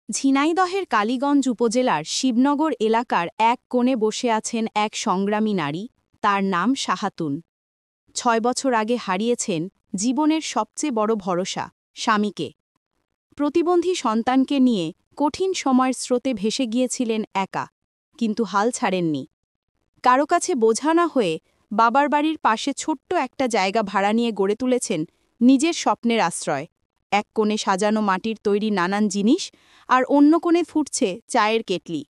ঝিনাইদহের কালীগঞ্জ উপজেলার শিবনগর এলাকার এক কোণে বসে আছেন এক সংগ্রামী নারী, তার নাম শাহাতুন। ৬ বছর আগে হারিয়েছেন জীবনের সবচেয়ে বড় ভরসা, স্বামীকে। প্রতিবন্ধী সন্তানকে নিয়ে কঠিন সময়ের স্রোতে ভেসে গিয়েছিলেন একা, কিন্তু হাল ছাড়েননি। কারো কাছে বোঝা না হয়ে বাবার বাড়ির পাশে ছোট্ট একটা জায়গা ভাড়া নিয়ে গড়ে তুলেছেন নিজের স্বপ্নের আশ্রয়। এক কোণে সাজানো মাটির তৈরি নানান জিনিস, আর অন্য কোণে ফুটছে চায়ের কেটলি।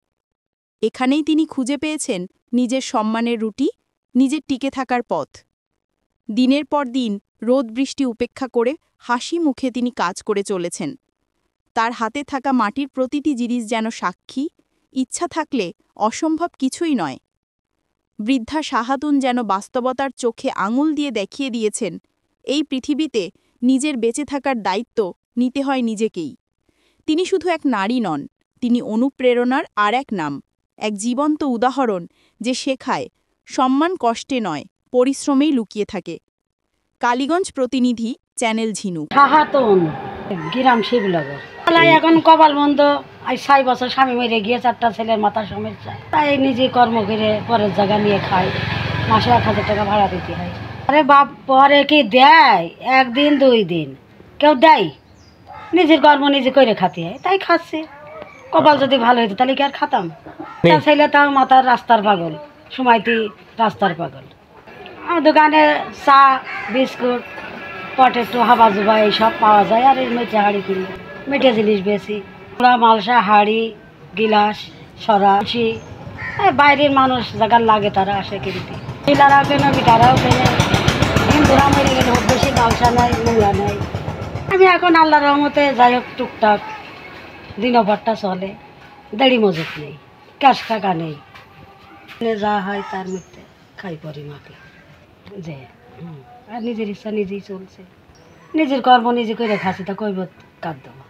এখানেই তিনি খুঁজে পেয়েছেন নিজের সম্মানের রুটি, নিজের টিকে থাকার পথ। দিনের পর দিন রোদ বৃষ্টি উপেক্ষা করে হাসি মুখে তিনি কাজ করে চলেছেন। তার হাতে থাকা মাটির প্রতিটি জিনিস যেন সাক্ষী, ইচ্ছা থাকলে অসম্ভব কিছুই নয়। বৃদ্ধা শাহাতুন যেন বাস্তবতার চোখে আঙুল দিয়ে দেখিয়ে দিয়েছেন, এই পৃথিবীতে নিজের বেঁচে থাকার দায়িত্ব নিতে হয় নিজেকেই। তিনি শুধু এক নারী নন, তিনি অনুপ্রেরণার আর এক নাম, এক জীবন্ত উদাহরণ যে শেখায় সম্মান কষ্টে নয়, পরিশ্রমেই লুকিয়ে থাকে। কালীগঞ্জ প্রতিনিধি, চ্যানেল ঝিনু। শাহাতুন, গ্রাম শিবনগর। এখন কপাল মন্দ, আজ ৬ বছর স্বামী মেরে গিয়ে ৪টা ছেলের মাথার সমস্যা, তাই নিজে কর্ম করে পরের জায়গা নিয়ে খাই, মাসে ১,০০০ টাকা ভাড়া দিতে হয়। আরে বাপ, পরে কি দেয়? ১ দিন ২ দিন কেউ দেয়? নিজের কর্ম নিজে করে খাতে হয়, তাই খাচ্ছে। কপাল যদি ভালো হতো তাহলে কি আর খাতাম? তার ছেলে তাও মাথার রাস্তার পাগল, সময়টি রাস্তার পাগল। আমার দোকানে চা, বিস্কুট, পটেটো, হাবা জুবা এইসব পাওয়া যায়। আর এই মেটে হাঁড়ি কিনি, মেটে জিনিস বেশি, পোড়া মালসা, হাঁড়ি, গিলাস, সরাসি। বাইরের মানুষ জায়গার লাগে তারা আসে কিনতে। মহিলারাও কেনে, বিটারাও কেনে। হিন্দুরা মরে গেলে খুব বেশি মালসা নাই, নোংরা নাই। আমি এখন আল্লাহর রহমতে যাই হোক টুকটাক দিনভরটা চলে, দেড়ি মজুত নেই, ক্যাশ টাকা নেই, যা হয় তার মধ্যে খাই পরি মাকে যে। আর নিজের ইচ্ছা নিজেই চলছে, নিজের কর্ম নিজে করে খাচ্ছি, তা কইব কাঁদ দেবো।